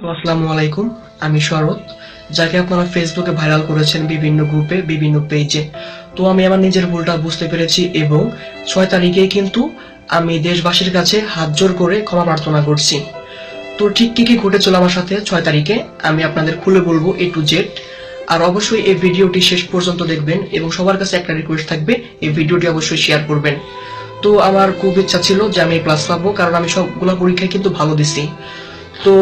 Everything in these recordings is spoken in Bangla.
আসসালামু আলাইকুম, আমি শরৎ, যাকে আপনারা ফেসবুকে ভাইরাল করেছেন বিভিন্ন গ্রুপে বিভিন্ন পেজে। তো আমি আমার নিজের ভুলটা বুঝতে পেরেছি এবং 6 তারিখে কিন্তু আমি দেশবাসীর কাছে হাত জোর করে ক্ষমা প্রার্থনা করছি। তো ঠিক কি কি ঘটেছিল আমার সাথে 6 তারিখে আমি আপনাদের খুলে বলবো A to Z। আর অবশ্যই এই ভিডিওটি শেষ পর্যন্ত দেখবেন এবং সবার কাছে একটা রিকোয়েস্ট থাকবে, এই ভিডিওটি অবশ্যই শেয়ার করবেন। তো আমার খুব ইচ্ছা ছিল যে আমি প্লাস পাবো, কারণ আমি সবগুলো পরীক্ষায় কিন্তু ভালো দিছি। তো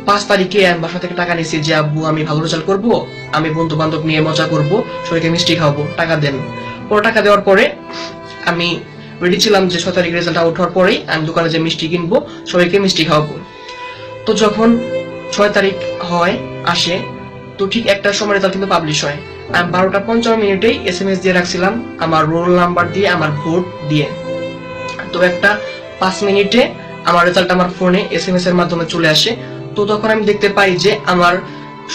5 তারিখে আমি বাসা থেকে টাকা নিয়েছি যে আব্বু আমি ভালো রেজাল্ট করবো, আমি বন্ধু বান্ধব নিয়ে মজা করব, সবাইকে মিষ্টি খাওয়াবো, টাকা দেন। পরে টাকা দেওয়ার পরে আমি রেডি ছিলাম যে 6 তারিখ রেজাল্ট আউট হওয়ার পরেই আমি দোকানে যে মিষ্টি কিনবো, সবাইকে মিষ্টি খাওয়াবো। তো যখন 6 তারিখ আসে, তো ঠিক একটার সময় রেজাল্ট কিন্তু পাবলিশ হয়। আমি 12:55 SMS দিয়ে রাখছিলাম আমার রোল নাম্বার দিয়ে, আমার ভোট দিয়ে। তো একটা 5 মিনিটে আমার রেজাল্ট আমার ফোনে SMS এর মাধ্যমে চলে আসে। তো তখন আমি দেখতে পাই যে আমার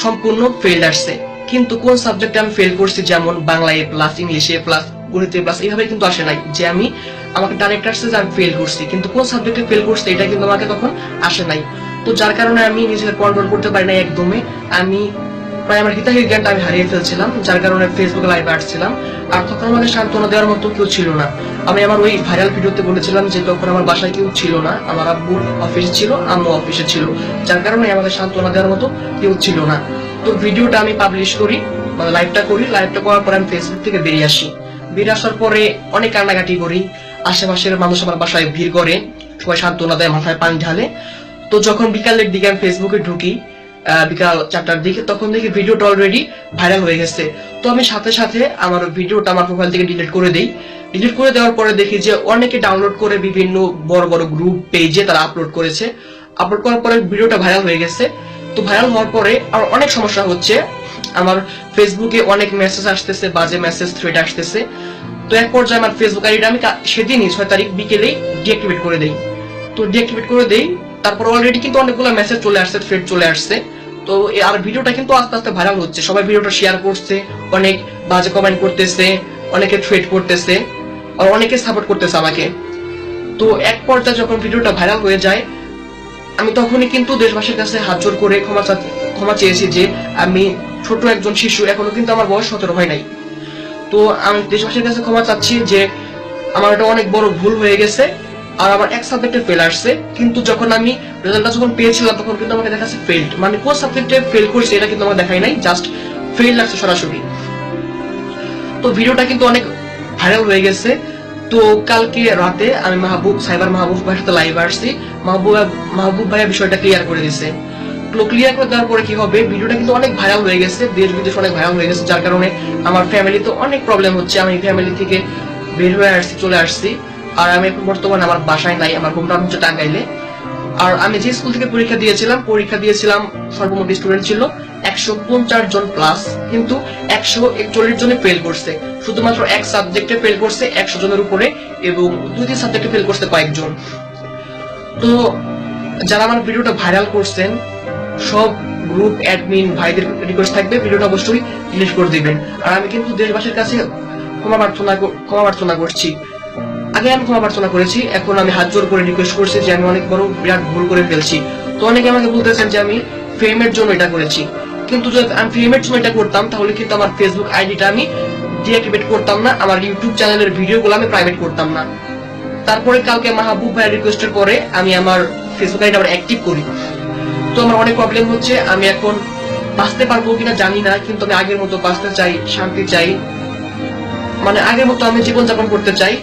সম্পূর্ণ ফেল আসছে, কিন্তু কোন সাবজেক্টে আমি ফেল করছি, যেমন বাংলা A+, ইংলিশ A+, গণিত A+, এইভাবে কিন্তু আসে নাই যে আমাকে ডাইরেক্ট আসছে যে আমি ফেল করছি, কিন্তু কোন সাবজেক্টে ফেল করছি এটা কিন্তু আমাকে তখন আসে নাই। তো যার কারণে আমি নিজেকে কন্ট্রোল করতে পারি নাই একদমই। আমি প্রায় আমার হিতাহিত জ্ঞানটা আমি হারিয়ে ফেলছিলাম, যার কারণে ফেসবুকে লাইভে আসছিলাম। আর তখন আমাকে সান্ত্বনা দেওয়ার মতো কেউ ছিল না। আমি আমার ওই ভাইরাল ভিডিওতে বলেছিলাম যে তখন আমার বাসায় কেউ ছিল না, আমার আব্বু অফিসে ছিল, আম্মু অফিসে ছিল, যার কারণে আমাকে সান্ত্বনা দেওয়ার মতো কেউ ছিল না। তো ভিডিওটা আমি পাবলিশ করি, মানে লাইভটা করার পরে আমি ফেসবুক থেকে বেরিয়ে আসি। বেরিয়ে আসার পরে অনেক কান্নাকাটি করি, আশেপাশের মানুষ আমার বাসায় ভিড় করে, সবাই সান্ত্বনা দেয়, মাথায় পানি ঢালে। তো যখন বিকালের দিকে আমি ফেসবুকে ঢুকি, বিকাল 4টার দিকে, তখন দেখি ভিডিওটা অলরেডি ভাইরাল হয়ে গেছে। তো আমি সাথে সাথে আমার ভিডিওটা আমার প্রোফাইল থেকে ডিলিট করে দিই। ডিলিট করে দেওয়ার পরে দেখি যে অনেকে ডাউনলোড করে বিভিন্ন বড় বড় গ্রুপ পেজে তারা আপলোড করেছে। আপলোড করার পরে ভিডিওটা ভাইরাল হয়ে গেছে। তো ভাইরাল হওয়ার পরে আর অনেক সমস্যা হচ্ছে, আমার ফেসবুকে অনেক মেসেজ আসতেছে, বাজে মেসেজ, থ্রেড আসতেছে। তো এক পর্যায়ে আমার ফেসবুক আইডিটা আমি সেদিনই 6 তারিখ বিকেলেই ডিঅ্যাক্টিভেট করে দেই। তো ডিঅ্যাক্টিভেট করে দেই, তারপর অলরেডি কিন্তু অনেকগুলো মেসেজ চলে আসছে, থ্রেড চলে আসছে। তো আর ভিডিওটা কিন্তু আস্তে আস্তে ভাইরাল হচ্ছে, সবাই ভিডিওটা শেয়ার করছে, অনেক বাজে কমেন্ট করতেছে, অনেকে থ্রেড করতেছে, আর অনেকে সাপোর্ট করতেছে আমাকে। তো এক পর্যায়ে যখন ভিডিওটা ভাইরাল হয়ে যায়, আমি তখনই কিন্তু দেশবাসীর কাছে হাত জোর করে ক্ষমা চেয়েছি যে আমি ছোট একজন শিশু, এখনো কিন্তু আমার বয়স 17 হয় নাই। তো আমি দেশবাসীর কাছে ক্ষমা চাচ্ছি যে আমার এটা অনেক বড় ভুল হয়ে গেছে। আর আমার এক সাবজেক্টে ফেল আসছে, কিন্তু যখন আমি রেজাল্টটা যখন পেয়েছিলাম তখন কিন্তু আমাকে দেখাচ্ছে ফেলড, মানে কোন সাবজেক্টে ফেল করছে এটা কিন্তু আমার দেখাই নাই, জাস্ট ফেল লাগছে সরাসরি। তো ভিডিওটা কিন্তু অনেক ভাইরাল হয়ে গেছে। তো কালকে রাতে আমি সাইবার মাহবুব ভাইয়ের সাথে লাইভ আসছি, মাহবুব ভাইয়া বিষয়টা ক্লিয়ার করে দিয়েছে। ক্লিয়ার করে দেওয়ার পরে কি হবে, ভিডিওটা কিন্তু অনেক ভাইরাল হয়ে গেছে, দেশ বিদেশ অনেক ভাইরাল হয়ে গেছে, যার কারণে আমার ফ্যামিলিতে অনেক প্রবলেম হচ্ছে। আমি ফ্যামিলি থেকে বের হয়ে চলে আসছি। আর আমি এখন বর্তমানে আমার বাসায় নাই, আমার হোম টাউন হচ্ছে টাঙ্গাইলে। আর আমি যে স্কুল থেকে পরীক্ষা দিয়েছিলাম সর্বমোট স্টুডেন্ট ছিল 150 জন প্লাস, কিন্তু 141 জনে ফেল করছে। শুধুমাত্র এক সাবজেক্টে ফেল করছে 100 জনের উপরে, এবং 2-3 সাবজেক্টে ফেল করছে কয়েকজন। তো যারা আমার ভিডিওটা ভাইরাল করছেন, সব গ্রুপ অ্যাডমিন ভাইদের রিকোয়েস্ট থাকবে ভিডিওটা অবশ্যই ডিলিট করে দিবেন। আর আমি কিন্তু দেশবাসীর কাছে ক্ষমা প্রার্থনা করছি। আগে আমি ক্ষমা প্রার্থনা করেছি, এখন আমি হাত জোর করে রিকোয়েস্ট করছি যে আমি অনেক বড় বিরাট ভুল করে ফেলছি। তো অনেকে আমাকে বলতেছেন যে আমি ফেমের জন্য এটা করেছি, কিন্তু যদি আমি ফেমের জন্য এটা করতাম তাহলে কিন্তু আমার ফেসবুক আইডিটা আমি ডিঅ্যাক্টিভেট করতাম না, আমার ইউটিউব চ্যানেলের ভিডিওগুলো আমি প্রাইভেট করতাম না। তারপরে কালকে মাহবুব ভাইয়ের রিকোয়েস্টের পরে আমি আমার ফেসবুক আইডি আবার অ্যাক্টিভ করি। তো আমার অনেক প্রবলেম হচ্ছে, আমি এখন বাঁচতে পারবো কিনা জানি না, কিন্তু আমি আগের মতো বাঁচতে চাই, শান্তি চাই, মানে আগের মতো আমি জীবনযাপন করতে চাই।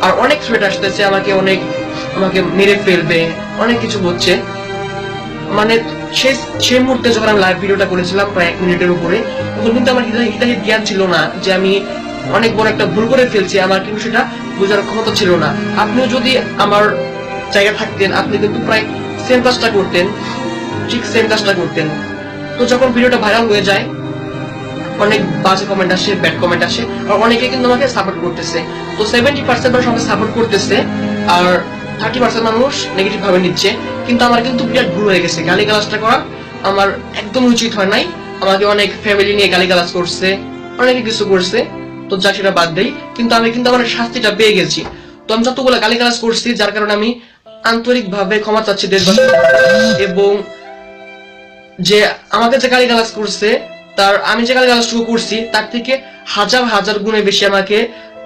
আর অনেক থ্রেট আসতেছে, আমাকে মেরে ফেলবে, অনেক কিছু হচ্ছে। মানে সেই মুহূর্তে যখন আমি লাইভ ভিডিওটা করেছিলাম প্রায় 1 মিনিটের উপরে, তখন কিন্তু আমার হিতাহিত জ্ঞান ছিল না যে আমি অনেক বড় একটা ভুল করে ফেলছি, আমার কিন্তু সেটা বোঝার ক্ষমতা ছিল না। আপনিও যদি আমার জায়গা থাকতেন, আপনি কিন্তু প্রায় সেম কাজটা করতেন, ঠিক সেম কাজটা করতেন। তো যখন ভিডিওটা ভাইরাল হয়ে যায়, অনেক বাজে কমেন্ট আসে, ব্যাড কমেন্ট আসে, আর অনেকে কিন্তু আমাকে সাপোর্ট করতেছে। তো 70% মানুষ আমাকে সাপোর্ট করতেছে, আর 30% মানুষ নেগেটিভ ভাবে নিচ্ছে। কিন্তু আমার কিন্তু বিরাট ভুল হয়ে গেছে, গালিগালাজটা করা আমার একদম উচিত হয় নাই। আমাকে অনেক ফ্যামিলি নিয়ে গালিগালাজ করছে, অনেকে কিছু করছে, তো যা সেটা বাদ দেই, কিন্তু আমি কিন্তু আমার শাস্তিটা পেয়ে গেছি। তো আমি যতগুলো গালিগালাজ করছি, যার কারণে আমি আন্তরিকভাবে ক্ষমা চাচ্ছি দেশবাসী, এবং যে আমাকে যে গালিগালাজ করছে, তার আমি যে গালিগালাজটুকু করছি তার থেকে হাজার হাজার গুণে বেশি আমাকে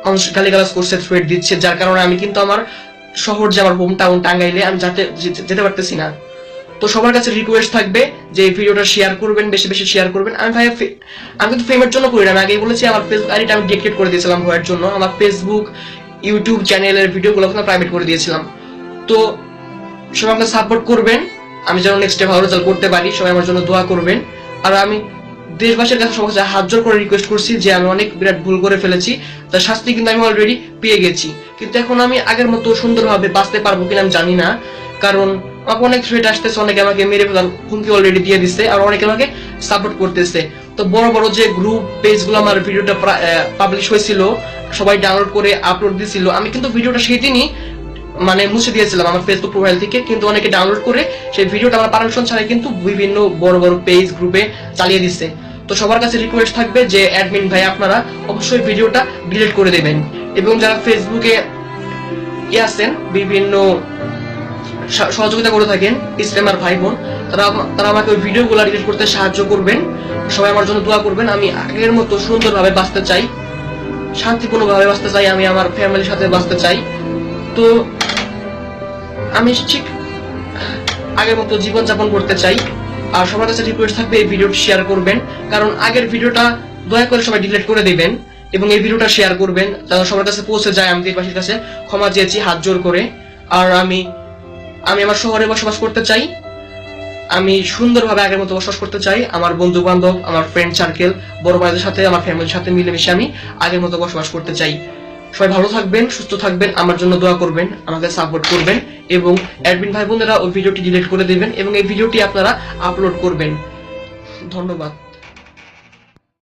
মানুষ গালিগালাজ করছে, থ্রেট দিচ্ছে, যার কারণে আমি কিন্তু আমার শহর যে আমার হোম টাউন টাঙ্গাইলে আমি যেতে পারতেছি না। তো সবার কাছে রিকোয়েস্ট থাকবে যে এই ভিডিওটা শেয়ার করবেন, বেশি বেশি শেয়ার করবেন। আমি কিন্তু ফেমের জন্য করি না, আমি আগেই বলেছি আমার ফেসবুক আইডিটা আমি ডিএক্টিভেট করে দিয়েছিলাম ভয়ের জন্য। আমার ফেসবুক ইউটিউব চ্যানেলের ভিডিওগুলো প্রাইভেট করে দিয়েছিলাম। তো সবাই আমাকে সাপোর্ট করবেন, আমি যেন নেক্সট ডে ভালো রেজাল্ট করতে পারি, সবাই আমার জন্য দোয়া করবেন। আর আমি দেশবাসীর কাছে সবার কাছে হাত জোর করে রিকোয়েস্ট করছি যে আমি অনেক বিরাট ভুল করে ফেলেছি, তার শাস্তি কিন্তু আমি অলরেডি পেয়ে গেছি। কিন্তু এখন আমি আগের মতো সুন্দরভাবে বাঁচতে পারবো কিনা আমি জানি না, কারণ আমাকে অনেক থ্রেট আসতেছে, অনেকে আমাকে মেরে ফেলার হুমকি অলরেডি দিয়ে দিচ্ছে, আর অনেকে আমাকে সাপোর্ট করতেছে। তো বড় বড় যে গ্রুপ পেজ গুলো আমার ভিডিওটা পাবলিশ হয়েছিল, সবাই ডাউনলোড করে আপলোড দিয়েছিল, আমি কিন্তু ভিডিওটা সেই দিনই মানে মুছে দিয়েছিলাম আমার ফেসবুক প্রোফাইল থেকে, কিন্তু অনেকে ডাউনলোড করে সেই ভিডিওটা আমার পারমিশন ছাড়াই কিন্তু বিভিন্ন বড় বড় পেজ গ্রুপে চালিয়ে দিচ্ছে। তো সবার কাছে রিকোয়েস্ট থাকবে যে অ্যাডমিন ভাই আপনারা অবশ্যই ভিডিওটা ডিলিট করে দেবেন, এবং যারা ফেসবুকে আছেন বিভিন্ন সহযোগিতা করে থাকেন স্প্যামার ভাই বোন, তারা আমাকে ওই ভিডিওগুলো ডিলিট করতে সাহায্য করবেন। সবাই আমার জন্য দোয়া করবেন। আমি আগের মতো সুন্দরভাবে বাঁচতে চাই, শান্তিপূর্ণভাবে বাঁচতে চাই, আমি আমার ফ্যামিলির সাথে বাঁচতে চাই। তো আমি ঠিক আগের মতো জীবনযাপন করতে চাই। আর সবার কাছে রিকোয়েস্ট থাকবে এই ভিডিওটি শেয়ার করবেন, কারণ আগের ভিডিওটা দয়া করে সবাই ডিলিট করে দিবেন এবং এই ভিডিওটা শেয়ার করবেন যেন সবার কাছে পৌঁছে যায়। আমি দেশবাসীর কাছে ক্ষমা চেয়েছি হাত জোর করে। আর আমি আমার শহরে বসবাস করতে চাই, আমি সুন্দরভাবে আগের মতো বসবাস করতে চাই। আমার বন্ধু বান্ধব, আমার ফ্রেন্ড সার্কেল, বড় ভাইদের সাথে, আমার ফ্যামিলির সাথে মিলেমিশে আমি আগের মতো বসবাস করতে চাই। সবাই ভালো থাকবেন, সুস্থ থাকবেন, আমার জন্য দোয়া করবেন, আমাকে সাপোর্ট করবেন, এবং অ্যাডমিন ভাই বোনেরা ওই ভিডিওটি ডিলিট করে দেবেন এবং এই ভিডিওটি আপনারা আপলোড করবেন। ধন্যবাদ।